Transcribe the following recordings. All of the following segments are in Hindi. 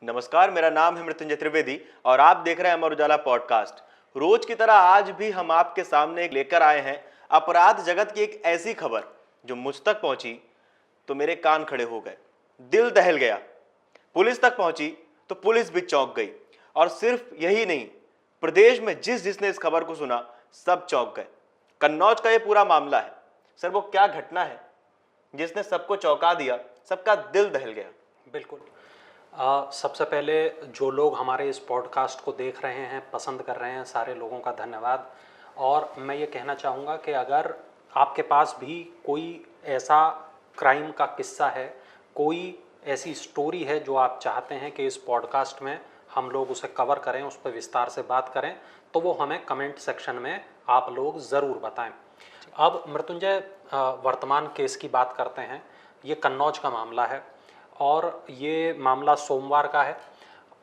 नमस्कार, मेरा नाम है मृत्युंजय त्रिवेदी और आप देख रहे हैं अमर उजाला पॉडकास्ट। रोज की तरह आज भी हम आपके सामने लेकर आए हैं अपराध जगत की एक ऐसी खबर जो मुझ तक पहुंची तो मेरे कान खड़े हो गए, दिल दहल गया। पुलिस तक पहुंची तो पुलिस भी चौंक गई। और सिर्फ यही नहीं, प्रदेश में जिसने इस खबर को सुना सब चौंक गए। कन्नौज का ये पूरा मामला है। सर, वो क्या घटना है जिसने सबको चौंका दिया, सबका दिल दहल गया? बिल्कुल। सबसे पहले जो लोग हमारे इस पॉडकास्ट को देख रहे हैं, पसंद कर रहे हैं, सारे लोगों का धन्यवाद। और मैं ये कहना चाहूँगा कि अगर आपके पास भी कोई ऐसा क्राइम का किस्सा है, कोई ऐसी स्टोरी है जो आप चाहते हैं कि इस पॉडकास्ट में हम लोग उसे कवर करें, उस पर विस्तार से बात करें, तो वो हमें कमेंट सेक्शन में आप लोग ज़रूर बताएं। अब मृत्युंजय, वर्तमान केस की बात करते हैं। ये कन्नौज का मामला है और ये मामला सोमवार का है।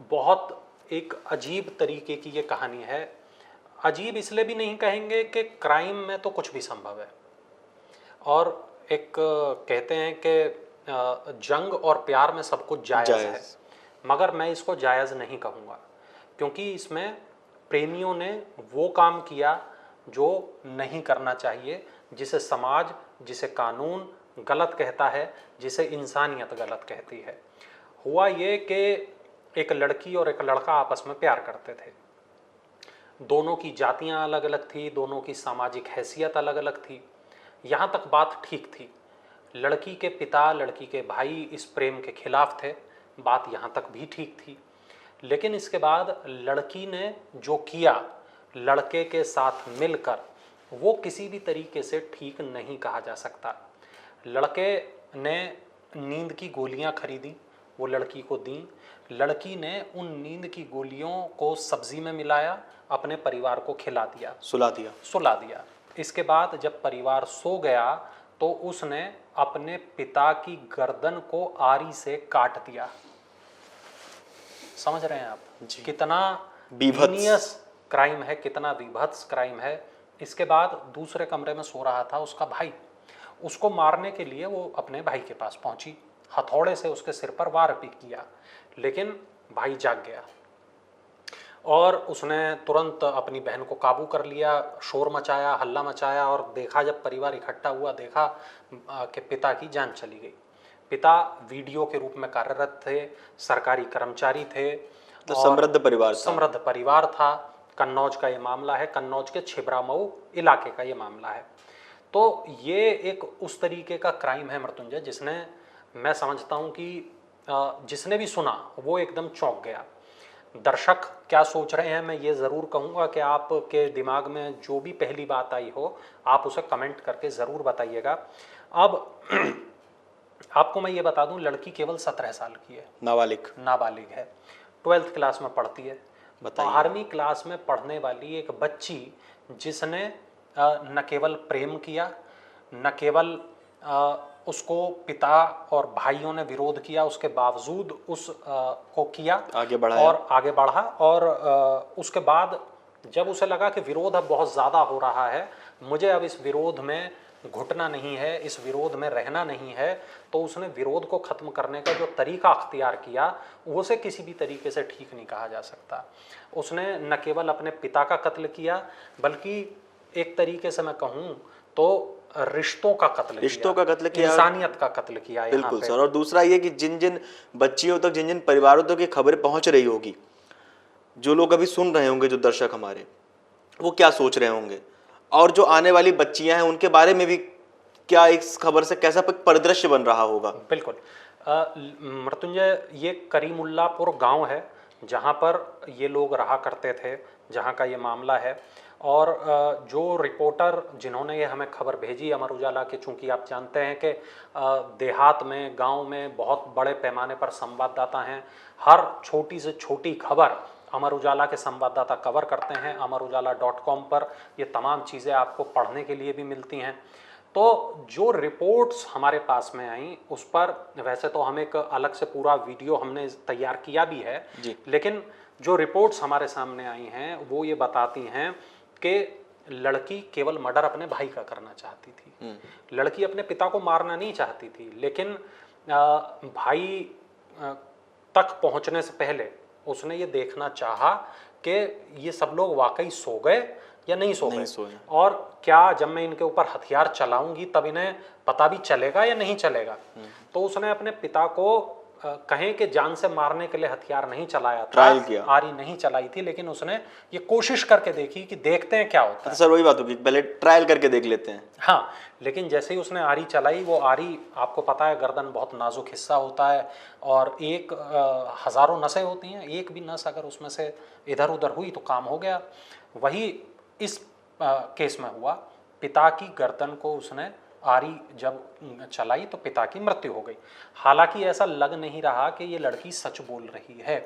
बहुत एक अजीब तरीके की ये कहानी है। अजीब इसलिए भी नहीं कहेंगे कि क्राइम में तो कुछ भी संभव है, और एक कहते हैं कि जंग और प्यार में सब कुछ जायज़ है, मगर मैं इसको जायज़ नहीं कहूँगा, क्योंकि इसमें प्रेमियों ने वो काम किया जो नहीं करना चाहिए, जिसे समाज, जिसे कानून गलत कहता है, जिसे इंसानियत गलत कहती है। हुआ ये कि एक लड़की और एक लड़का आपस में प्यार करते थे। दोनों की जातियां अलग अलग थी, दोनों की सामाजिक हैसियत अलग अलग थी। यहाँ तक बात ठीक थी। लड़की के पिता, लड़की के भाई इस प्रेम के खिलाफ थे, बात यहाँ तक भी ठीक थी। लेकिन इसके बाद लड़की ने जो किया लड़के के साथ मिलकर, वो किसी भी तरीके से ठीक नहीं कहा जा सकता। लड़के ने नींद की गोलियां खरीदी, वो लड़की को दी। लड़की ने उन नींद की गोलियों को सब्जी में मिलाया, अपने परिवार को खिला दिया, सुला दिया। इसके बाद जब परिवार सो गया तो उसने अपने पिता की गर्दन को आरी से काट दिया। समझ रहे हैं आप कितना हीनियस क्राइम है, कितना विभत्स क्राइम है। इसके बाद दूसरे कमरे में सो रहा था उसका भाई। उसको मारने के लिए वो अपने भाई के पास पहुंची, हथौड़े से उसके सिर पर वार भी किया, लेकिन भाई जाग गया और उसने तुरंत अपनी बहन को काबू कर लिया। शोर मचाया, हल्ला मचाया, और देखा, जब परिवार इकट्ठा हुआ, देखा कि पिता की जान चली गई। पिता वीडियो के रूप में कार्यरत थे, सरकारी कर्मचारी थे, तो समृद्ध परिवार था। कन्नौज का ये मामला है, कन्नौज के छिबरामऊ इलाके का ये मामला है। तो ये एक उस तरीके का क्राइम है मृत्युंजय, जिसने, मैं समझता हूँ कि जिसने भी सुना वो एकदम चौंक गया। दर्शक क्या सोच रहे हैं, मैं ये ज़रूर कहूँगा कि आपके दिमाग में जो भी पहली बात आई हो, आप उसे कमेंट करके ज़रूर बताइएगा। अब आपको मैं ये बता दूं, लड़की केवल 17 साल की है, नाबालिग है, 12th क्लास में पढ़ती है। 12वीं क्लास में पढ़ने वाली एक बच्ची जिसने न केवल प्रेम किया, न केवल उसको पिता और भाइयों ने विरोध किया, उसके बावजूद को किया, आगे बढ़ा। और उसके बाद जब उसे लगा कि विरोध अब बहुत ज़्यादा हो रहा है, मुझे अब इस विरोध में घुटना नहीं है, इस विरोध में रहना नहीं है, तो उसने विरोध को ख़त्म करने का जो तरीका अख्तियार किया, उसे किसी भी तरीके से ठीक नहीं कहा जा सकता। उसने न केवल अपने पिता का कत्ल किया, बल्कि एक तरीके से मैं कहूँ तो रिश्तों का कत्ल किया, इंसानियत का कत्ल किया। बिल्कुल सर। और दूसरा ये कि जिन जिन बच्चियों तक, जिन जिन परिवारों तक ये खबरें पहुंच रही होगी, जो लोग अभी सुन रहे होंगे, जो दर्शक हमारे, वो क्या सोच रहे होंगे, और जो आने वाली बच्चियां हैं उनके बारे में भी क्या इस खबर से कैसा परिदृश्य बन रहा होगा। बिल्कुल। मृत्युंजय, ये करीमुल्लापुर गांव है जहां पर ये लोग रहा करते थे, जहां का ये मामला है। और जो रिपोर्टर जिन्होंने ये हमें खबर भेजी अमर उजाला के, चूँकि आप जानते हैं कि देहात में, गांव में बहुत बड़े पैमाने पर संवाददाता हैं। हर छोटी से छोटी खबर अमर उजाला के संवाददाता कवर करते हैं। अमरउजाला.com पर ये तमाम चीज़ें आपको पढ़ने के लिए भी मिलती हैं। तो जो रिपोर्ट्स हमारे पास में आई, उस पर वैसे तो हम एक अलग से पूरा वीडियो हमने तैयार किया भी है, लेकिन जो रिपोर्ट्स हमारे सामने आई हैं वो ये बताती हैं कि लड़की केवल मर्डर अपने भाई का करना चाहती थी। लड़की अपने पिता को मारना नहीं चाहती थी, लेकिन भाई तक पहुंचने से पहले उसने ये देखना चाहा कि ये सब लोग वाकई सो गए या नहीं सो नहीं गए, सोए। और क्या जब मैं इनके ऊपर हथियार चलाऊंगी तब इन्हें पता भी चलेगा या नहीं चलेगा। तो उसने अपने पिता को कहें कि जान से मारने के लिए हथियार नहीं चलाया था, ट्रायल किया। आरी नहीं चलाई थी, लेकिन उसने ये कोशिश करके देखी कि देखते हैं क्या होता है। सर वही बात होगी, पहले ट्रायल करके देख लेते हैं। हाँ, लेकिन जैसे ही उसने आरी चलाई, वो आरी आपको पता है गर्दन बहुत नाजुक हिस्सा होता है और एक हजारों नसें होती हैं, एक भी नस अगर उसमें से इधर उधर हुई तो काम हो गया। वही इस केस में हुआ, पिता की गर्दन को उसने आरी जब चलाई तो पिता की मृत्यु हो गई। हालांकि ऐसा लग नहीं रहा कि ये लड़की सच बोल रही है।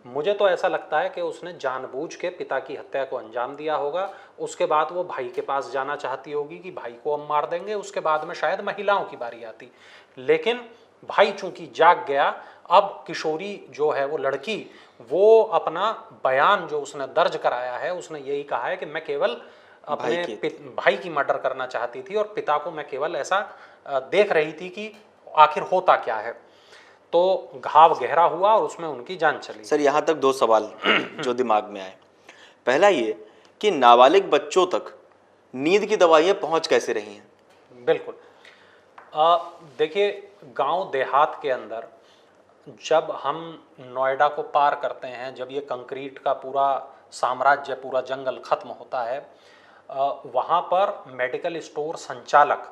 मुझे तो ऐसा लगता है कि उसने जानबूझ के पिता की हत्या को अंजाम दिया होगा। उसके बाद वो भाई के पास जाना चाहती होगी कि भाई को हम मार देंगे, उसके बाद में शायद महिलाओं की बारी आती। लेकिन भाई चूंकि जाग गया, अब किशोरी जो है वो लड़की, वो अपना बयान जो उसने दर्ज कराया है, उसने यही कहा है कि मैं केवल अपने भाई की मर्डर करना चाहती थी और पिता को मैं केवल ऐसा देख रही थी कि आखिर होता क्या है। तो घाव गहरा हुआ और उसमें उनकी जान चली। सर यहाँ तक दो सवाल जो दिमाग में आए। पहला ये कि नाबालिग बच्चों तक नींद की दवाइयाँ पहुँच कैसे रही हैं? बिल्कुल, देखिए गांव देहात के अंदर जब हम नोएडा को पार करते हैं, जब ये कंक्रीट का पूरा साम्राज्य, पूरा जंगल खत्म होता है, वहाँ पर मेडिकल स्टोर संचालक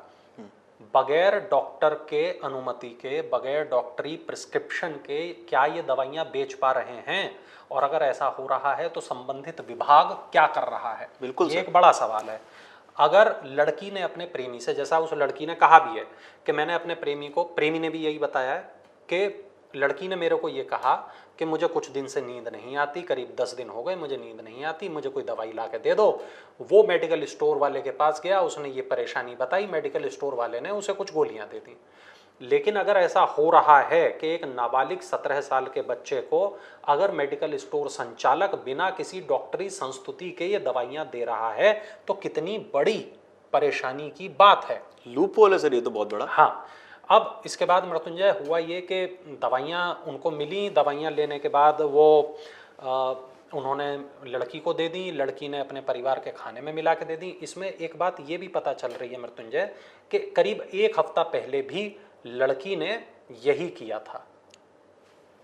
बगैर डॉक्टर के अनुमति के, बगैर डॉक्टरी प्रिस्क्रिप्शन के क्या ये दवाइयाँ बेच पा रहे हैं, और अगर ऐसा हो रहा है तो संबंधित विभाग क्या कर रहा है? बिल्कुल ये एक बड़ा सवाल है। अगर लड़की ने अपने प्रेमी से, जैसा उस लड़की ने कहा भी है कि मैंने अपने प्रेमी को, प्रेमी ने भी यही बताया है कि लड़की ने मेरे को ये कहा कि मुझे कुछ दिन से नींद नहीं आती, करीब 10 दिन हो गए मुझे नींद नहीं आती, मुझे कोई दवाई ला के दे दो। वो मेडिकल स्टोर वाले के पास गया, उसने ये परेशानी बताई, मेडिकल स्टोर वाले ने उसे कुछ गोलियां दे दी। लेकिन अगर ऐसा हो रहा है कि एक नाबालिग 17 साल के बच्चे को अगर मेडिकल स्टोर संचालक बिना किसी डॉक्टरी संस्तुति के ये दवाइयां दे रहा है, तो कितनी बड़ी परेशानी की बात है। लूप होल है सर ये तो बहुत बड़ा। हाँ, अब इसके बाद मृत्युंजय हुआ ये कि दवाइयाँ उनको मिली, दवाइयाँ लेने के बाद वो उन्होंने लड़की को दे दी, लड़की ने अपने परिवार के खाने में मिला के दे दी। इसमें एक बात ये भी पता चल रही है मृत्युंजय कि करीब 1 हफ्ता पहले भी लड़की ने यही किया था।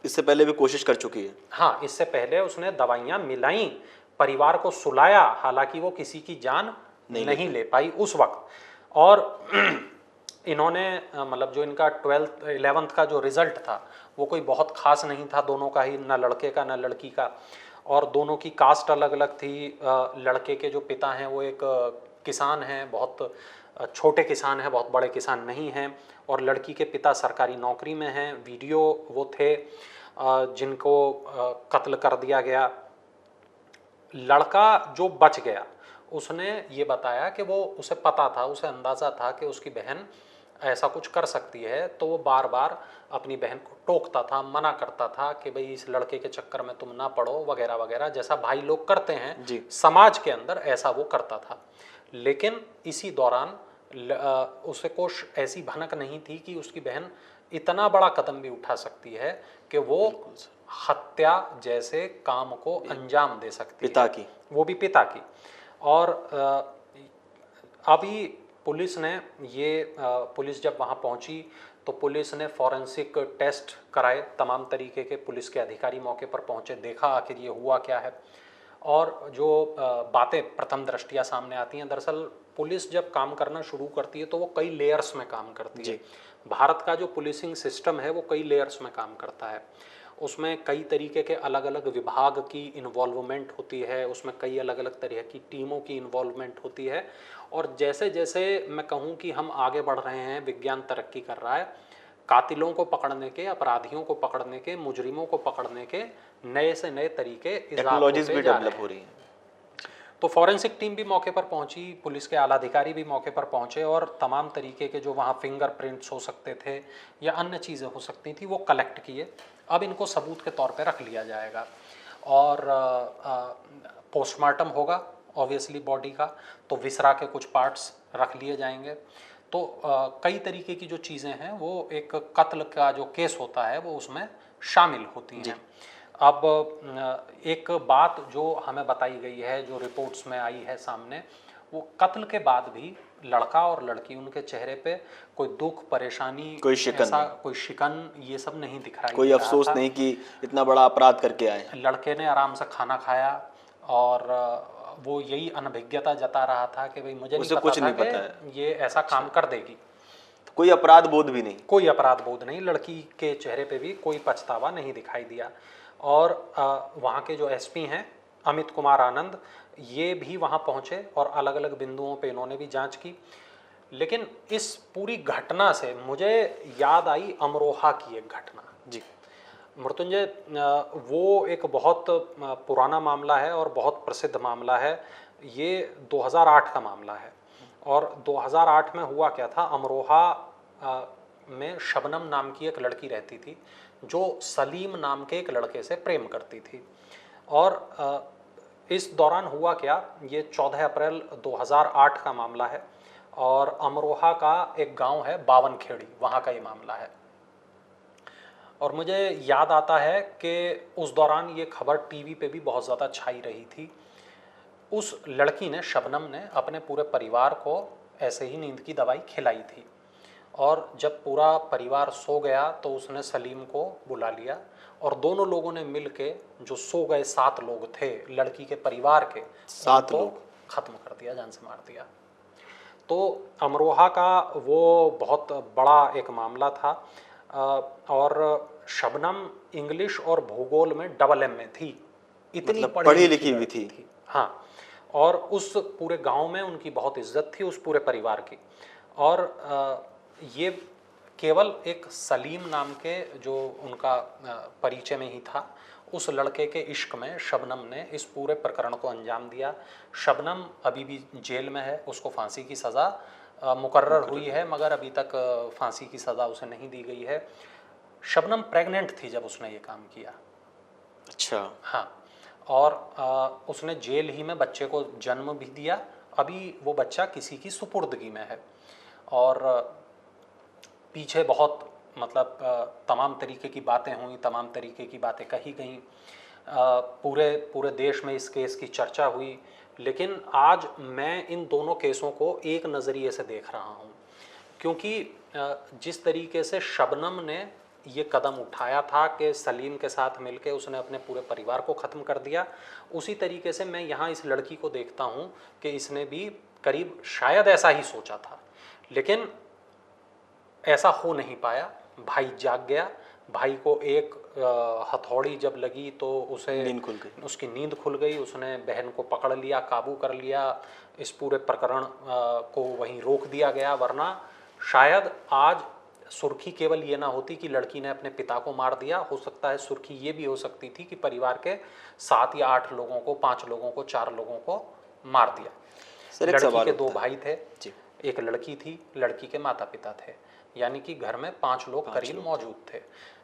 इससे पहले भी कोशिश कर चुकी है। हाँ, इससे पहले उसने दवाइयाँ मिलाई, परिवार को सुलाया, हालांकि वो किसी की जान नहीं ले पाई उस वक्त। और इन्होंने मतलब जो इनका 11th का जो रिजल्ट था वो कोई बहुत खास नहीं था दोनों का ही, ना लड़के का ना लड़की का, और दोनों की कास्ट अलग अलग थी। लड़के के जो पिता हैं वो एक किसान हैं, बहुत छोटे किसान हैं, बहुत बड़े किसान नहीं हैं, और लड़की के पिता सरकारी नौकरी में हैं। वीडियो वो थे जिनको कत्ल कर दिया गया। लड़का जो बच गया उसने ये बताया कि वो, उसे पता था, उसे अंदाज़ा था कि उसकी बहन ऐसा कुछ कर सकती है, तो वो बार बार अपनी बहन को टोकता था, मना करता था कि भाई इस लड़के के चक्कर में तुम ना पड़ो वगैरह वगैरह, जैसा भाई लोग करते हैं जी। समाज के अंदर, ऐसा वो करता था। लेकिन इसी दौरान उसे कुछ ऐसी भनक नहीं थी कि उसकी बहन इतना बड़ा कदम भी उठा सकती है कि वो हत्या जैसे काम को अंजाम दे सकती पिता है, की, वो भी पिता की। और अभी पुलिस ने ये पुलिस जब वहाँ पहुँची तो पुलिस ने फॉरेंसिक टेस्ट कराए, तमाम तरीके के पुलिस के अधिकारी मौके पर पहुँचे, देखा आखिर ये हुआ क्या है। और जो बातें प्रथम दृष्टिया सामने आती हैं, दरअसल पुलिस जब काम करना शुरू करती है तो वो कई लेयर्स में काम करती है। भारत का जो पुलिसिंग सिस्टम है वो कई लेयर्स में काम करता है। उसमें कई तरीके के अलग अलग विभाग की इन्वॉल्वमेंट होती है, उसमें कई अलग अलग तरह की टीमों की इन्वॉल्वमेंट होती है। और जैसे जैसे मैं कहूँ कि हम आगे बढ़ रहे हैं, विज्ञान तरक्की कर रहा है, कातिलों को पकड़ने के, अपराधियों को पकड़ने के, मुजरिमों को पकड़ने के नए से नए तरीके, टेक्नोलॉजीज भी डेवलप हो रही हैं। तो फॉरेंसिक टीम भी मौके पर पहुंची, पुलिस के आला अधिकारी भी मौके पर पहुंचे, और तमाम तरीके के जो वहाँ फिंगरप्रिंट्स हो सकते थे या अन्य चीज़ें हो सकती थी वो कलेक्ट किए। अब इनको सबूत के तौर पे रख लिया जाएगा और पोस्टमार्टम होगा ऑब्वियसली बॉडी का, तो विसरा के कुछ पार्ट्स रख लिए जाएंगे। तो कई तरीके की जो चीज़ें हैं वो एक कत्ल का जो केस होता है वो उसमें शामिल होती हैं। अब एक बात जो हमें बताई गई है, जो रिपोर्ट्स में आई है सामने, वो कत्ल के बाद भी लड़का और लड़की, उनके चेहरे पे कोई दुख, परेशानी, कोई शिकन ऐसा नहीं, कोई शिकन, ये सब नहीं दिखाई कोई दे रहा अफसोस था। नहीं कि इतना बड़ा अपराध करके आए। लड़के ने आराम से खाना खाया और वो यही अनभिज्ञता जता रहा था कि भाई मुझे नहीं उसे पता कुछ था नहीं पता है। कि ये ऐसा काम कर देगी। कोई अपराध बोध भी नहीं। कोई अपराध बोध नहीं, लड़की के चेहरे पे भी कोई पछतावा नहीं दिखाई दिया। और वहाँ के जो एसपी हैं अमित कुमार आनंद, ये भी वहाँ पहुँचे और अलग अलग बिंदुओं पे इन्होंने भी जांच की। लेकिन इस पूरी घटना से मुझे याद आई अमरोहा की एक घटना। जी। मृत्युंजय, वो एक बहुत पुराना मामला है और बहुत प्रसिद्ध मामला है। ये 2008 का मामला है। और 2008 में हुआ क्या था, अमरोहा में शबनम नाम की एक लड़की रहती थी जो सलीम नाम के एक लड़के से प्रेम करती थी। और इस दौरान हुआ क्या, ये 14 अप्रैल 2008 का मामला है और अमरोहा का एक गांव है बावनखेड़ी, वहाँ का ये मामला है। और मुझे याद आता है कि उस दौरान ये खबर टीवी पे भी बहुत ज़्यादा छाई रही थी। उस लड़की ने, शबनम ने, अपने पूरे परिवार को ऐसे ही नींद की दवाई खिलाई थी और जब पूरा परिवार सो गया तो उसने सलीम को बुला लिया और दोनों लोगों ने मिल के, जो सो गए 7 लोग थे लड़की के परिवार के, 7 उनको लोग ख़त्म कर दिया, जान से मार दिया। तो अमरोहा का वो बहुत बड़ा एक मामला था। और शबनम इंग्लिश और भूगोल में AA में थी, इतनी मतलब पढ़ी लिखी हुई लड़की थी। हाँ, और उस पूरे गांव में उनकी बहुत इज्जत थी, उस पूरे परिवार की। और ये केवल एक सलीम नाम के, जो उनका परिचय में ही था, उस लड़के के इश्क में शबनम ने इस पूरे प्रकरण को अंजाम दिया। शबनम अभी भी जेल में है, उसको फांसी की सज़ा मुकर्रर हुई है, मगर अभी तक फांसी की सज़ा उसे नहीं दी गई है। शबनम प्रेग्नेंट थी जब उसने ये काम किया। अच्छा। हाँ, और उसने जेल ही में बच्चे को जन्म भी दिया। अभी वो बच्चा किसी की सुपुर्दगी में है। और पीछे बहुत, मतलब तमाम तरीके की बातें हुई, तमाम तरीके की बातें कही गई, पूरे पूरे देश में इस केस की चर्चा हुई। लेकिन आज मैं इन दोनों केसों को एक नज़रिए से देख रहा हूँ, क्योंकि जिस तरीके से शबनम ने ये कदम उठाया था कि सलीम के साथ मिलके उसने अपने पूरे परिवार को ख़त्म कर दिया, उसी तरीके से मैं यहाँ इस लड़की को देखता हूँ कि इसने भी करीब शायद ऐसा ही सोचा था, लेकिन ऐसा हो नहीं पाया। भाई जाग गया, भाई को एक हथौड़ी जब लगी तो उसे नींद खुल गई। उसकी नींद खुल गई, उसने बहन को पकड़ लिया, काबू कर लिया, इस पूरे प्रकरण को वहीं रोक दिया गया। वरना शायद आज सुर्खी केवल ये ना होती कि लड़की ने अपने पिता को मार दिया, हो सकता है सुर्खी ये भी हो सकती थी कि परिवार के 7 या 8 लोगों को, 5 लोगों को, 4 लोगों को मार दिया। सर, एक लड़की सवाल के 2 उठता है। भाई थे, जी। एक लड़की थी, लड़की के माता पिता थे, यानी कि घर में 5 लोग 5 करीब लोग मौजूद थे।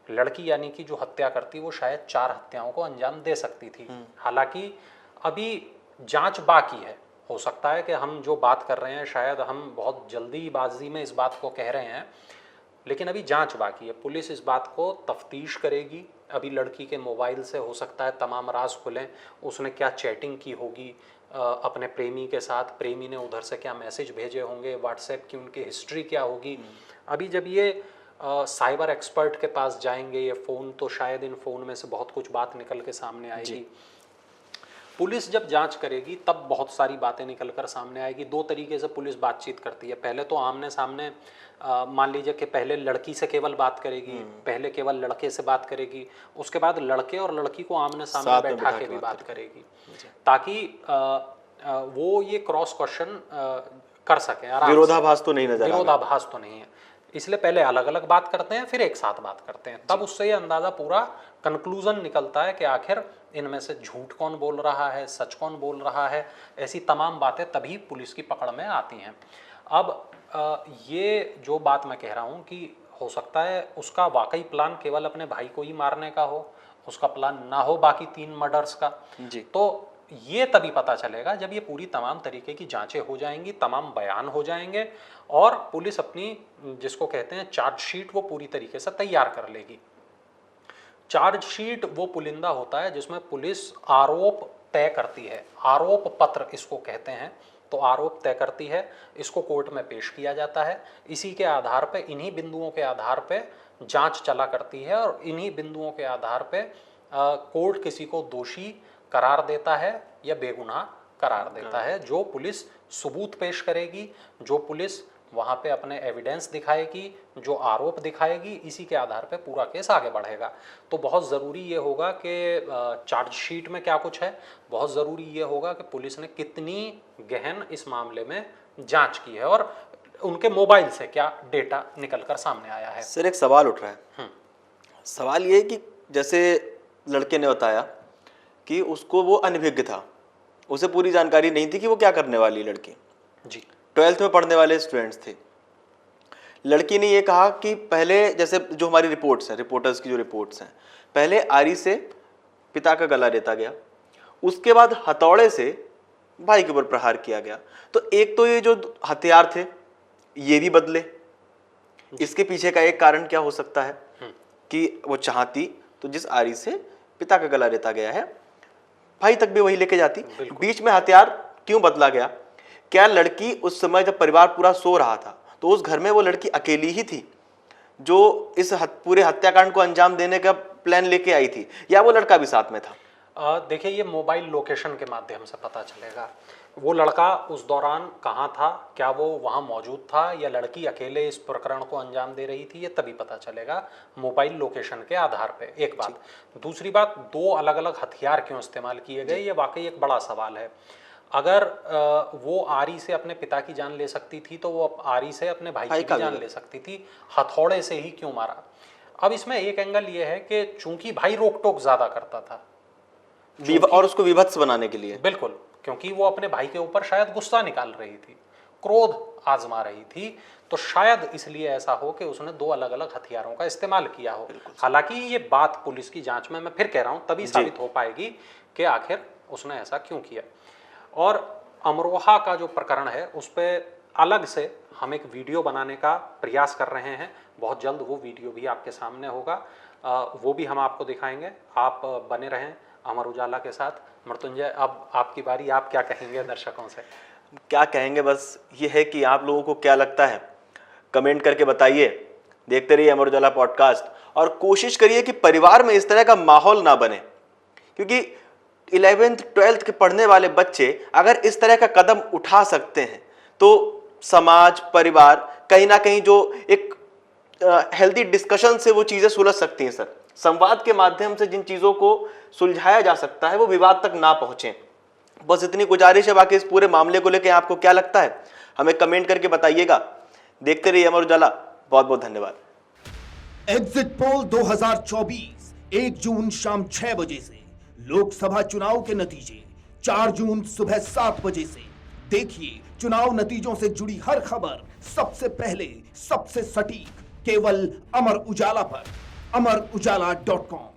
लड़की यानी कि जो हत्या करती, वो शायद 4 हत्याओं को अंजाम दे सकती थी। हालांकि अभी जांच बाकी है। हो सकता है कि हम जो बात कर रहे हैं शायद हम बहुत जल्दीबाजी में इस बात को कह रहे हैं, लेकिन अभी जांच बाकी है। पुलिस इस बात को तफ्तीश करेगी। अभी लड़की के मोबाइल से हो सकता है तमाम राज खुलें, उसने क्या चैटिंग की होगी अपने प्रेमी के साथ, प्रेमी ने उधर से क्या मैसेज भेजे होंगे, व्हाट्सएप की उनकी हिस्ट्री क्या होगी। अभी जब ये साइबर एक्सपर्ट के पास जाएंगे ये फ़ोन, तो शायद इन फ़ोन में से बहुत कुछ बात निकल के सामने आएगी। पुलिस जब जांच करेगी तब बहुत सारी बातें निकल कर सामने आएगी। 2 तरीके से पुलिस बातचीत करती है। पहले तो आमने सामने, मान लीजिए कि पहले लड़की से केवल बात करेगी, पहले केवल लड़के से बात करेगी, उसके बाद लड़के और लड़की को आमने सामने साथ में बैठा बिठा के के भी बात बात करेगी, ताकि वो ये क्रॉस क्वेश्चन कर सकें आराम से। विरोधाभास तो नहीं नजर आ रहा। विरोधाभास तो नहीं है, इसलिए पहले अलग अलग बात करते हैं, फिर एक साथ बात करते हैं, तब उससे ये अंदाज़ा पूरा कंक्लूजन निकलता है कि आखिर इनमें से झूठ कौन बोल रहा है, सच कौन बोल रहा है। ऐसी तमाम बातें तभी पुलिस की पकड़ में आती हैं। अब ये जो बात मैं कह रहा हूँ कि हो सकता है उसका वाकई प्लान केवल अपने भाई को ही मारने का हो, उसका प्लान ना हो बाकी 3 मर्डर्स का। जी। तो ये तभी पता चलेगा जब ये पूरी तमाम तरीके की जांचें हो जाएंगी, तमाम बयान हो जाएंगे और पुलिस अपनी, जिसको कहते हैं चार्जशीट, वो पूरी तरीके से तैयार कर लेगी। चार्जशीट वो पुलिंदा होता है जिसमें पुलिस आरोप तय करती है, आरोप पत्र इसको कहते हैं। तो आरोप तय करती है, इसको कोर्ट में पेश किया जाता है, इसी के आधार पे, इन्हीं बिंदुओं के आधार पे जांच चला करती है और इन्हीं बिंदुओं के आधार पे कोर्ट किसी को दोषी करार देता है या बेगुनाह करार देता है। जो पुलिस सबूत पेश करेगी, जो पुलिस वहाँ पे अपने एविडेंस दिखाएगी, जो आरोप दिखाएगी, इसी के आधार पे पूरा केस आगे बढ़ेगा। तो बहुत ज़रूरी ये होगा कि चार्जशीट में क्या कुछ है, बहुत ज़रूरी ये होगा कि पुलिस ने कितनी गहन इस मामले में जांच की है और उनके मोबाइल से क्या डेटा निकल कर सामने आया है। सर एक सवाल उठ रहा है, सवाल ये है कि जैसे लड़के ने बताया कि उसको वो अनभिज्ञ था, उसे पूरी जानकारी नहीं थी कि वो क्या करने वाली लड़की जी 12th में पढ़ने वाले स्टूडेंट्स थे। लड़की ने ये कहा कि पहले जैसे जो हमारी रिपोर्ट्स हैं, रिपोर्टर्स की जो रिपोर्ट्स हैं, पहले आरी से पिता का गला रेता गया, उसके बाद हथौड़े से भाई के ऊपर प्रहार किया गया। तो एक तो ये जो हथियार थे ये भी बदले, इसके पीछे का एक कारण क्या हो सकता है कि वो चाहती तो जिस आरी से पिता का गला रेता गया है भाई तक भी वही लेके जाती, बीच में हथियार क्यों बदला गया? क्या लड़की उस समय जब परिवार पूरा सो रहा था तो उस घर में वो लड़की अकेली ही थी जो इस पूरे हत्याकांड को अंजाम देने का प्लान लेके आई थी, या वो लड़का भी साथ में था? देखिए, ये मोबाइल लोकेशन के माध्यम से पता चलेगा वो लड़का उस दौरान कहाँ था, क्या वो वहाँ मौजूद था या लड़की अकेले इस प्रकरण को अंजाम दे रही थी, ये तभी पता चलेगा मोबाइल लोकेशन के आधार पे। एक बात। दूसरी बात, दो अलग अलग हथियार क्यों इस्तेमाल किए गए, ये वाकई एक बड़ा सवाल है। अगर वो आरी से अपने पिता की जान ले सकती थी तो वो आरी से अपने भाई की जान ले सकती थी, हथौड़े से ही क्यों मारा? अब इसमें एक एंगल ये है कि चूंकि भाई रोक टोक ज्यादा करता था और उसको विभत्स बनाने के लिए, बिल्कुल, क्योंकि वो अपने भाई के ऊपर शायद गुस्सा निकाल रही थी, क्रोध आजमा रही थी, तो शायद इसलिए ऐसा हो कि उसने दो अलग अलग हथियारों का इस्तेमाल किया हो। हालांकि ये बात पुलिस की जांच में, मैं फिर कह रहा हूं, तभी साबित हो पाएगी कि आखिर उसने ऐसा क्यों किया। और अमरोहा का जो प्रकरण है उस पर अलग से हम एक वीडियो बनाने का प्रयास कर रहे हैं, बहुत जल्द वो वीडियो भी आपके सामने होगा, वो भी हम आपको दिखाएंगे। आप बने रहें अमर उजाला के साथ। मृत्युंजय, अब आपकी बारी, आप क्या कहेंगे दर्शकों से? क्या कहेंगे, बस ये है कि आप लोगों को क्या लगता है कमेंट करके बताइए। देखते रहिए अमर उजाला पॉडकास्ट और कोशिश करिए कि परिवार में इस तरह का माहौल ना बने, क्योंकि 11th 12th के पढ़ने वाले बच्चे अगर इस तरह का कदम उठा सकते हैं तो समाज, परिवार कहीं ना कहीं जो एक हेल्दी डिस्कशन से वो चीजें सुलझ सकती हैं। सर, संवाद के माध्यम से जिन चीजों को सुलझाया जा सकता है वो विवाद तक ना पहुंचे, बस इतनी गुजारिश है। बाकी इस पूरे मामले को लेकर आपको क्या लगता है हमें कमेंट करके बताइएगा। देखते रहिए अमर उजाला। बहुत बहुत धन्यवाद। एग्जिट पोल 2024 1 जून शाम 6 बजे से, लोकसभा चुनाव के नतीजे 4 जून सुबह 7 बजे से। देखिए चुनाव नतीजों से जुड़ी हर खबर सबसे पहले, सबसे सटीक, केवल अमर उजाला पर, amarujala.com।